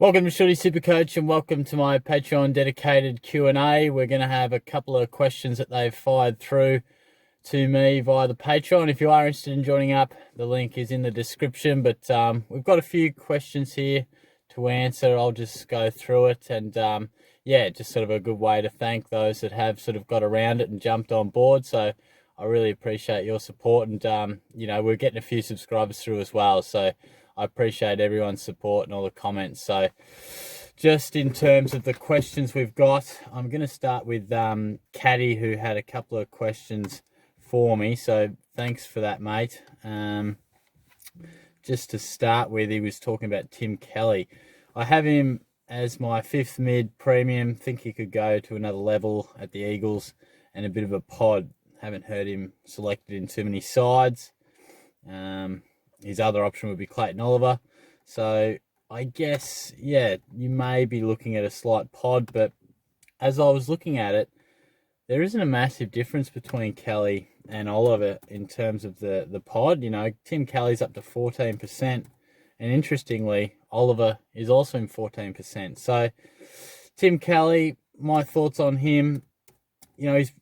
Welcome to Shorty SuperCoach and welcome to my Patreon dedicated Q&A. We're going to have a couple of questions that they've fired through to me via the Patreon. If you are interested in joining up, the link is in the description. But we've got a few questions here to answer. I'll just go through it and just sort of a good way to thank those that have sort of got around it and jumped on board. So I really appreciate your support and, we're getting a few subscribers through as well. So I appreciate everyone's support and all the comments. So just in terms of the questions we've got, I'm going to start with Caddy, who had a couple of questions for me. So thanks for that, mate. Just to start with, he was talking about Tim Kelly. I have him as my 5th mid premium. Think he could go to another level at the Eagles and a bit of a pod. Haven't heard him selected in too many sides. His other option would be Clayton Oliver. So I guess, you may be looking at a slight pod, but as I was looking at it, there isn't a massive difference between Kelly and Oliver in terms of the pod. Tim Kelly's up to 14%, and interestingly, Oliver is also in 14%. So Tim Kelly, my thoughts on him,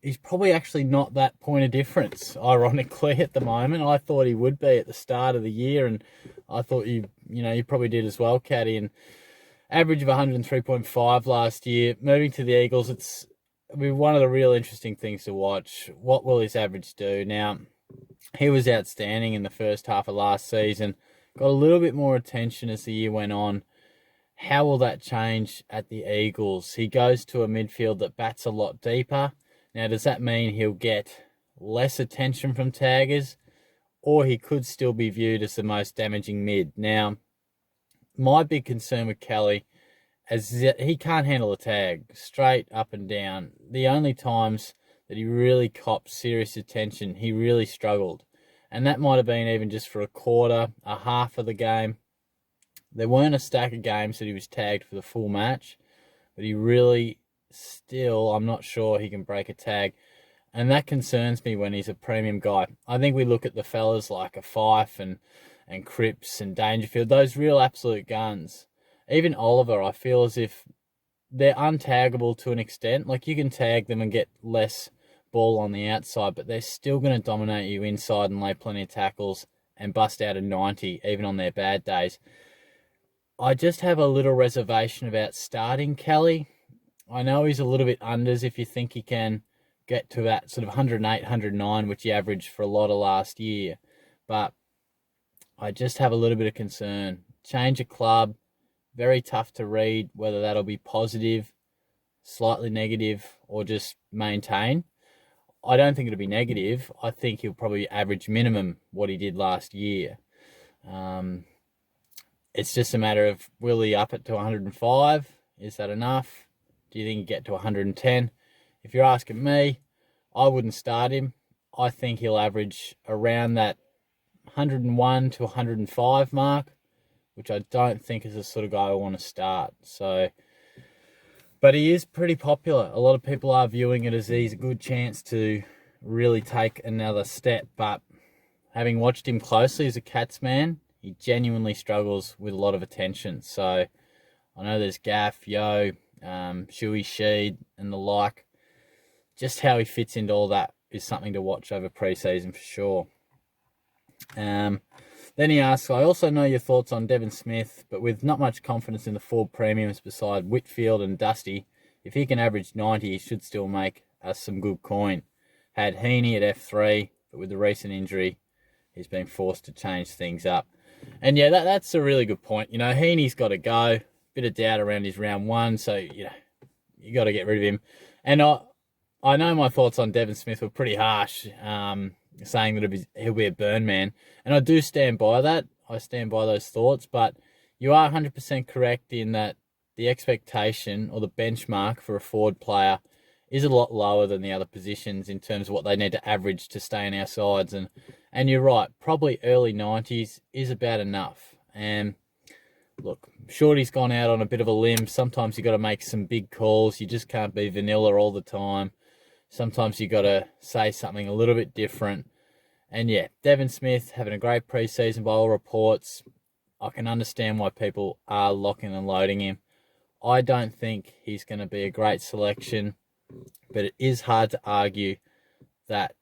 he's probably actually not that point of difference, ironically, at the moment. I thought he would be at the start of the year, and I thought you probably did as well, Caddy. And average of 103.5 last year. Moving to the Eagles, it'll be one of the real interesting things to watch. What will his average do? Now, he was outstanding in the first half of last season. Got a little bit more attention as the year went on. How will that change at the Eagles? He goes to a midfield that bats a lot deeper. Now, does that mean he'll get less attention from taggers, or he could still be viewed as the most damaging mid? Now, my big concern with Kelly is that he can't handle a tag straight up and down. The only times that he really copped serious attention, he really struggled. And that might have been even just for a quarter, a half of the game. There weren't a stack of games that he was tagged for the full match, but he really still, I'm not sure he can break a tag. And that concerns me when he's a premium guy. I think we look at the fellas like a Fife and Cripps and Dangerfield, those real absolute guns. Even Oliver, I feel as if they're untaggable to an extent. Like, you can tag them and get less ball on the outside, but they're still going to dominate you inside and lay plenty of tackles and bust out a 90, even on their bad days. I just have a little reservation about starting Kelly. I know he's a little bit unders if you think he can get to that sort of 108, 109, which he averaged for a lot of last year. But I just have a little bit of concern. Change of club, very tough to read whether that'll be positive, slightly negative, or just maintain. I don't think it'll be negative. I think he'll probably average minimum what he did last year. It's just a matter of, will he up it to 105? Is that enough? Do you think he get to 110? If you're asking me, I wouldn't start him. I think he'll average around that 101 to 105 mark, which I don't think is the sort of guy I want to start. So, but he is pretty popular. A lot of people are viewing it as he's a good chance to really take another step. But having watched him closely as a Cats man, he genuinely struggles with a lot of attention. So I know there's Gaff, Yo, Shuey, Sheed, and the like. Just how he fits into all that is something to watch over pre-season for sure. Then he asks, I also know your thoughts on Devon Smith, but with not much confidence in the four premiums beside Whitfield and Dusty, if he can average 90, he should still make us some good coin. Had Heaney at F3, but with the recent injury, he's been forced to change things up. And yeah, that's a really good point. Heaney's got to go. Bit of doubt around his round one, so you got to get rid of him. And I know my thoughts on Devon Smith were pretty harsh, saying that he'll be a burn man, and I do stand by that. I stand by those thoughts, but you are 100% correct in that the expectation or the benchmark for a forward player is a lot lower than the other positions in terms of what they need to average to stay in our sides. And you're right, probably early 90s is about enough. And look, Shorty's gone out on a bit of a limb. Sometimes you got to make some big calls. You just can't be vanilla all the time. Sometimes you got to say something a little bit different. And yeah, Devon Smith having a great preseason by all reports. I can understand why people are locking and loading him. I don't think he's going to be a great selection, but it is hard to argue that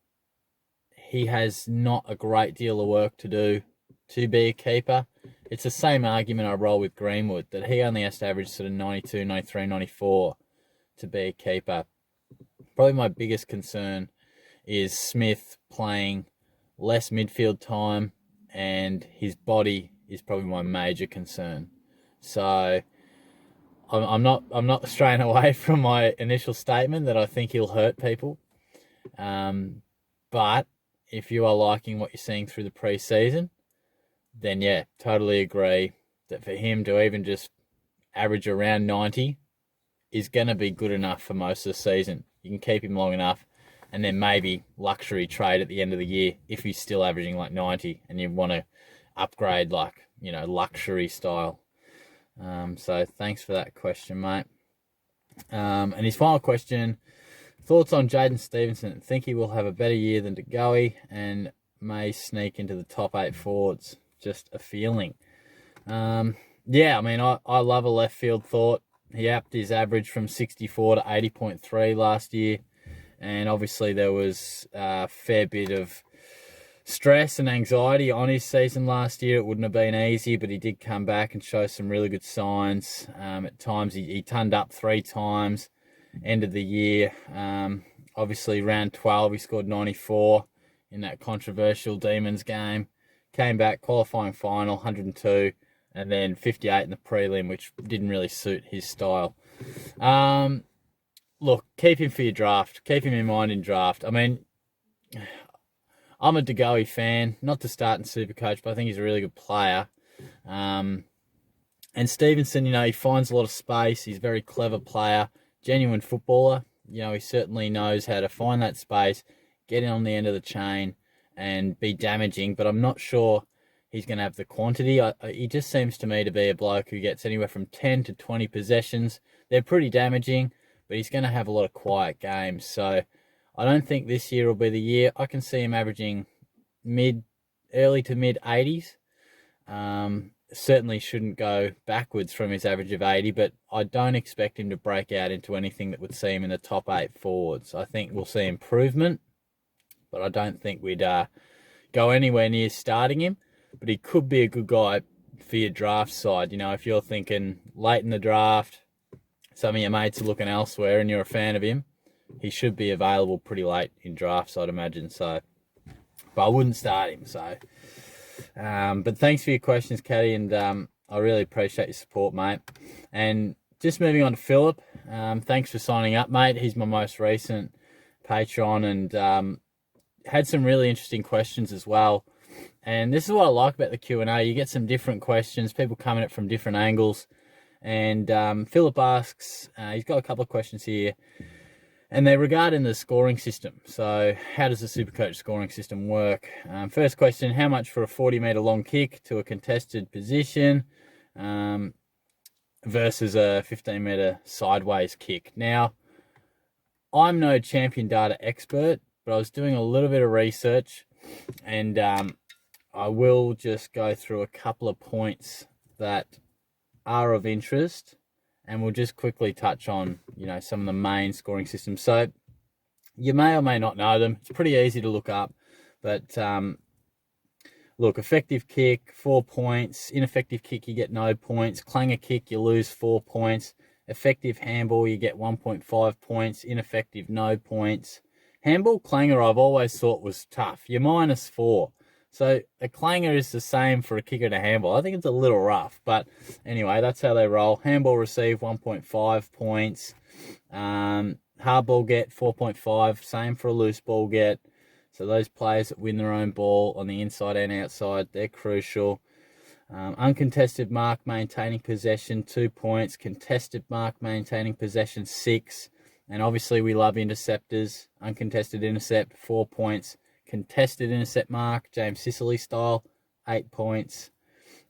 he has not a great deal of work to do to be a keeper. It's the same argument I roll with Greenwood, that he only has to average sort of 92, 93, 94 to be a keeper. Probably my biggest concern is Smith playing less midfield time, and his body is probably my major concern. So I'm not straying away from my initial statement that I think he'll hurt people. But if you are liking what you're seeing through the pre-season, then yeah, totally agree that for him to even just average around 90 is going to be good enough for most of the season. You can keep him long enough, and then maybe luxury trade at the end of the year if he's still averaging like 90 and you want to upgrade like, luxury style. So thanks for that question, mate. And his final question, thoughts on Jaden Stevenson? Think he will have a better year than DeGoey and may sneak into the top 8 forwards? Just a feeling. Yeah, I mean, I love a left field thought. He upped his average from 64 to 80.3 last year. And obviously there was a fair bit of stress and anxiety on his season last year. It wouldn't have been easy, but he did come back and show some really good signs. At times he turned up 3 times, end of the year. Obviously round 12 he scored 94 in that controversial Demons game. Came back, qualifying final, 102, and then 58 in the prelim, which didn't really suit his style. Look, keep him for your draft. Keep him in mind in draft. I mean, I'm a DeGoey fan, not to start in SuperCoach, but I think he's a really good player. And Stevenson, he finds a lot of space. He's a very clever player, genuine footballer. He certainly knows how to find that space, get in on the end of the chain, and be damaging. But I'm not sure he's going to have the quantity. He just seems to me to be a bloke who gets anywhere from 10 to 20 possessions. They're pretty damaging, but he's going to have a lot of quiet games. So I don't think this year will be the year. I can see him averaging early to mid 80s. Certainly shouldn't go backwards from his average of 80, but I don't expect him to break out into anything that would see him in the top 8 forwards. I think we'll see improvement, but I don't think we'd go anywhere near starting him. But he could be a good guy for your draft side. If you're thinking late in the draft, some of your mates are looking elsewhere and you're a fan of him, he should be available pretty late in drafts, I'd imagine. So, but I wouldn't start him. So, but thanks for your questions, Caddy, and I really appreciate your support, mate. And just moving on to Philip, thanks for signing up, mate. He's my most recent Patreon and had some really interesting questions as well. And this is what I like about the Q&A. You get some different questions, people coming at it from different angles. And Philip asks, he's got a couple of questions here, and they're regarding the scoring system. So how does the SuperCoach scoring system work? First question, how much for a 40-metre long kick to a contested position versus a 15-metre sideways kick? Now, I'm no champion data expert, but I was doing a little bit of research, and I will just go through a couple of points that are of interest, and we'll just quickly touch on, some of the main scoring systems. So you may or may not know them. It's pretty easy to look up, but look, effective kick, 4 points. Ineffective kick, you get no points. Clanger kick, you lose 4 points. Effective handball, you get 1.5 points. Ineffective, no points. Handball clanger, I've always thought was tough. You're -4. So a clanger is the same for a kicker and a handball. I think it's a little rough, but anyway, that's how they roll. Handball receive 1.5 points. Hardball get 4.5. Same for a loose ball get. So those players that win their own ball on the inside and outside, they're crucial. Uncontested mark maintaining possession, 2 points. Contested mark maintaining possession, 6. And obviously we love interceptors. Uncontested intercept, 4 points. Contested intercept mark, James Sicily style, 8 points.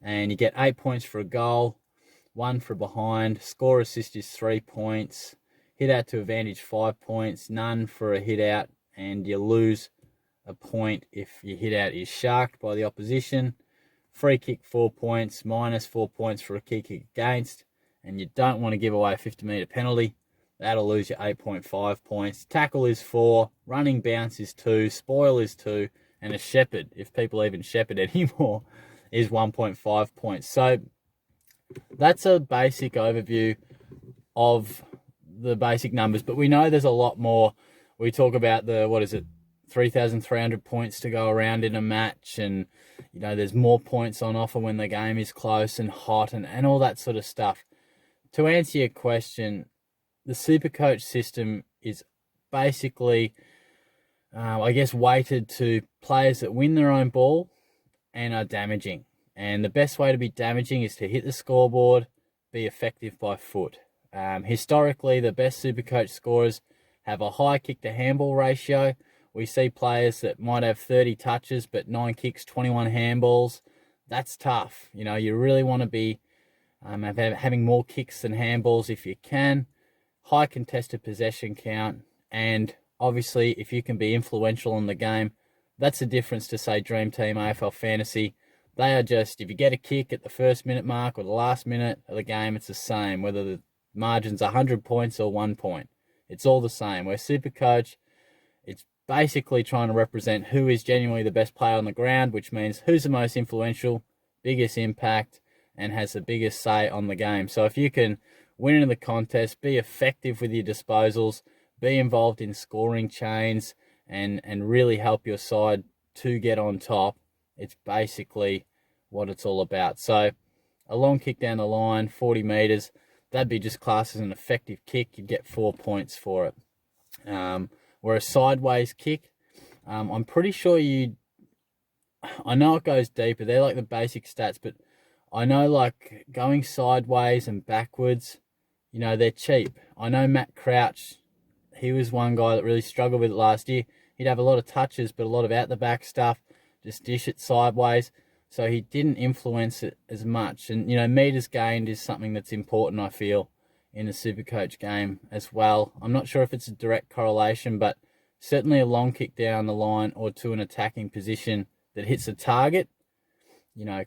And you get 8 points for a goal, 1 for behind. Score assist is 3 points. Hit out to advantage, 5 points. None for a hit out. And you lose a point if your hit out is sharked by the opposition. free kick 4 points, minus 4 points for a key kick against, and you don't want to give away a 50-metre penalty. That'll lose you 8.5 points. Tackle is 4, running bounce is 2, spoil is 2, and a shepherd, if people even shepherd anymore, is 1.5 points. So that's a basic overview of the basic numbers, but we know there's a lot more. We talk about the 3,300 points to go around in a match, and there's more points on offer when the game is close and hot, and all that sort of stuff. To answer your question, the SuperCoach system is basically weighted to players that win their own ball and are damaging, and the best way to be damaging is to hit the scoreboard, be effective by foot. Historically, the best SuperCoach scorers have a high kick to handball ratio. We see players that might have 30 touches but 9 kicks, 21 handballs. That's tough. You really want to be having more kicks than handballs if you can. High contested possession count, and obviously if you can be influential in the game, that's the difference to, say, Dream Team, AFL Fantasy. They are just, if you get a kick at the first minute mark or the last minute of the game, it's the same, whether the margin's 100 points or 1 point. It's all the same. Where SuperCoach, it's basically trying to represent who is genuinely the best player on the ground, which means who's the most influential, biggest impact, and has the biggest say on the game. So if you can win in the contest, be effective with your disposals, be involved in scoring chains, and really help your side to get on top, it's basically what it's all about. So a long kick down the line, 40 metres, that'd be just classed as an effective kick. You'd get 4 points for it. Where a sideways kick, I'm pretty sure I know it goes deeper. They're like the basic stats, but I know like going sideways and backwards, they're cheap. I know Matt Crouch, he was one guy that really struggled with it last year. He'd have a lot of touches, but a lot of out-the-back stuff, just dish it sideways. So he didn't influence it as much. And, metres gained is something that's important, I feel, in the SuperCoach game as well. I'm not sure if it's a direct correlation, but certainly a long kick down the line or to an attacking position that hits a target,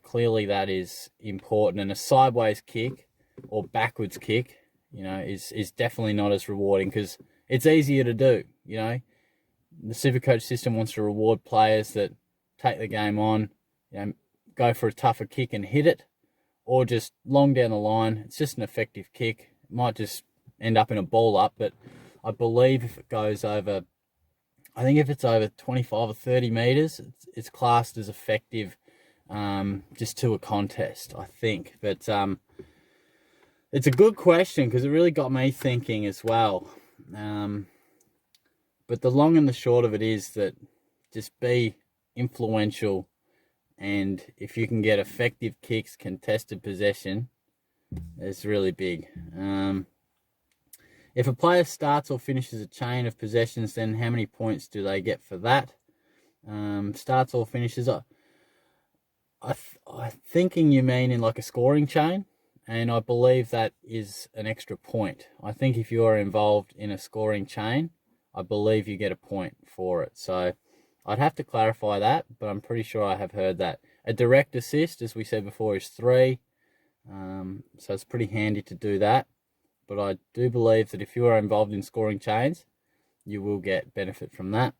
clearly that is important. And a sideways kick or backwards kick, is definitely not as rewarding because it's easier to do, The SuperCoach system wants to reward players that take the game on, go for a tougher kick and hit it, or just long down the line. It's just an effective kick. It might just end up in a ball up, but I believe if it goes over, I think if it's over 25 or 30 metres, it's classed as effective just to a contest, I think. But it's a good question because it really got me thinking as well. But the long and the short of it is that just be influential, and if you can get effective kicks, contested possession, it's really big. If a player starts or finishes a chain of possessions, then how many points do they get for that? Starts or finishes, I'm thinking you mean in like a scoring chain, and I believe that is an extra point. I think if you are involved in a scoring chain, I believe you get a point for it. So I'd have to clarify that, but I'm pretty sure I have heard that. A direct assist, as we said before, is 3. So it's pretty handy to do that. But I do believe that if you are involved in scoring chains, you will get benefit from that.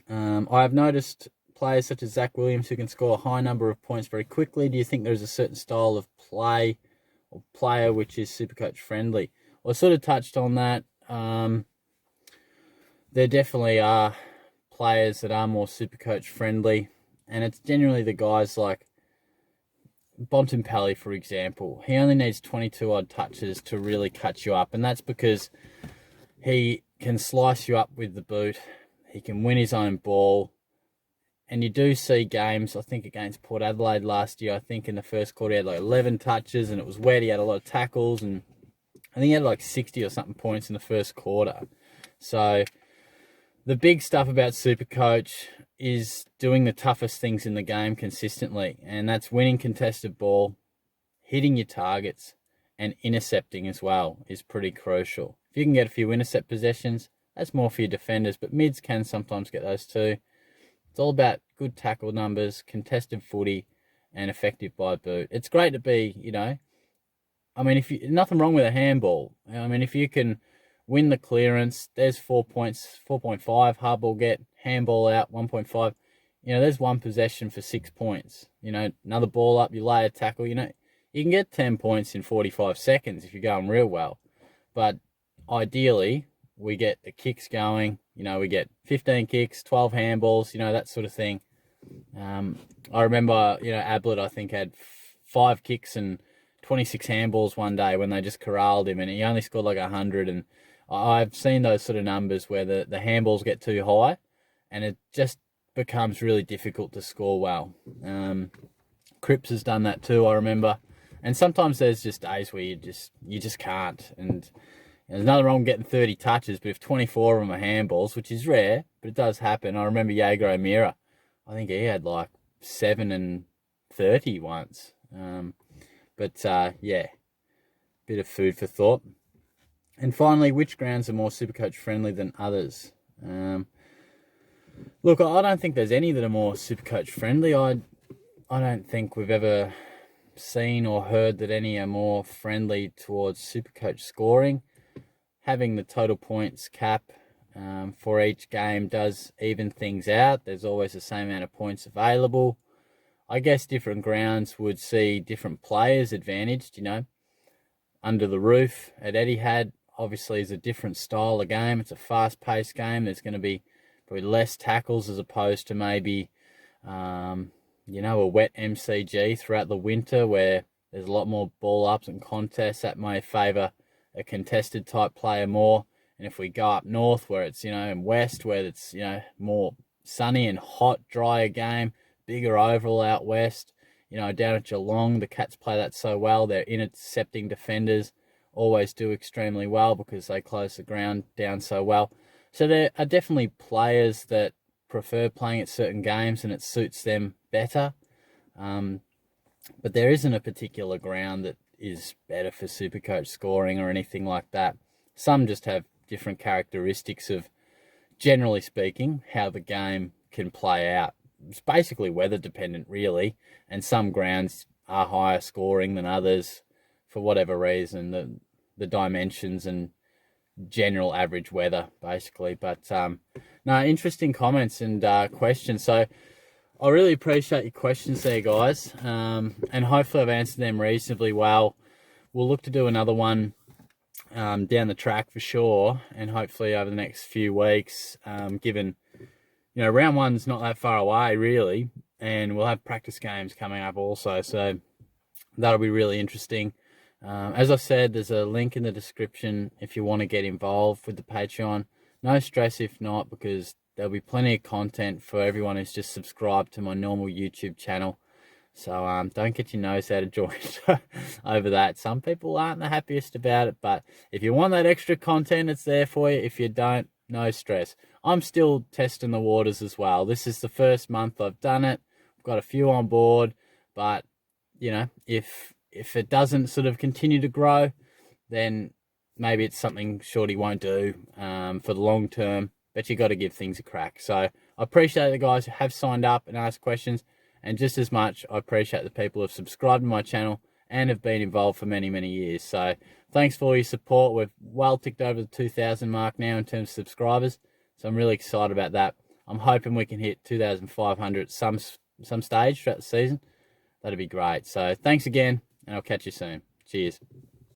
I have noticed players such as Zach Williams who can score a high number of points very quickly. Do you think there's a certain style of play or player which is SuperCoach friendly? Well, I sort of touched on that. There definitely are players that are more SuperCoach friendly, and it's generally the guys like Bontempelli, for example. He only needs 22 odd touches to really cut you up, and that's because he can slice you up with the boot. He can win his own ball, and you do see games, I think against Port Adelaide last year, I think in the first quarter he had like 11 touches and it was wet. He had a lot of tackles, and I think he had like 60 or something points in the first quarter. So the big stuff about SuperCoach is doing the toughest things in the game consistently, and that's winning contested ball, hitting your targets, and intercepting as well is pretty crucial. If you can get a few intercept possessions, that's more for your defenders, but mids can sometimes get those too. It's all about good good tackle numbers, contested footy, and effective by boot. It's great to be, I mean, nothing wrong with a handball. I mean, if you can win the clearance, there's 4 points, 4.5. Hard ball get, handball out, 1.5. There's one possession for 6 points. Another ball up, you lay a tackle. You can get 10 points in 45 seconds if you're going real well. But ideally, we get the kicks going. We get 15 kicks, 12 handballs, that sort of thing. I remember, Ablett, I think, had 5 kicks and 26 handballs one day when they just corralled him, and he only scored like 100. And I've seen those sort of numbers where the handballs get too high, and it just becomes really difficult to score well. Cripps has done that too, I remember. And sometimes there's just days where you just can't. And there's nothing wrong with getting 30 touches, but if 24 of them are handballs, which is rare, but it does happen. I remember Jaeger O'Meara. I think he had like 7 and 30 once. Yeah, bit of food for thought. And finally, which grounds are more SuperCoach friendly than others? Look, I don't think there's any that are more SuperCoach friendly. I don't think we've ever seen or heard that any are more friendly towards SuperCoach scoring. Having the total points cap for each game does even things out. There's always the same amount of points available. I guess different grounds would see different players advantaged, Under the Roof at Etihad, obviously, is a different style of game. It's a fast-paced game. There's going to be probably less tackles as opposed to maybe, a wet MCG throughout the winter where there's a lot more ball ups and contests. That may favour a contested type player more. And if we go up north where it's, and west where it's, more sunny and hot, drier game, bigger oval out west, down at Geelong, the Cats play that so well. Their intercepting defenders always do extremely well because they close the ground down so well. So there are definitely players that prefer playing at certain games and it suits them better. But there isn't a particular ground that is better for SuperCoach scoring or anything like that. Some just have different characteristics of, generally speaking, how the game can play out. It's basically weather dependent, really, and some grounds are higher scoring than others for whatever reason, the dimensions and general average weather, basically. But no, interesting comments and questions. So I really appreciate your questions there, guys, and hopefully I've answered them reasonably well. We'll look to do another one down the track for sure, and hopefully over the next few weeks, given round one's not that far away, really, and we'll have practice games coming up also, so that'll be really interesting. As I said, there's a link in the description if you want to get involved with the Patreon. No stress if not, because there'll be plenty of content for everyone who's just subscribed to my normal YouTube channel. So don't get your nose out of joint over that. Some people aren't the happiest about it, but if you want that extra content, it's there for you. If you don't, no stress. I'm still testing the waters as well. This is the first month I've done it. I've got a few on board, but if it doesn't sort of continue to grow, then maybe it's something Shorty won't do for the long term, but you got to give things a crack. So I appreciate the guys who have signed up and asked questions, and just as much, I appreciate the people who have subscribed to my channel and have been involved for many, many years. So thanks for all your support. We've well ticked over the 2,000 mark now in terms of subscribers, so I'm really excited about that. I'm hoping we can hit 2,500 at some stage throughout the season. That'd be great. So thanks again, and I'll catch you soon. Cheers.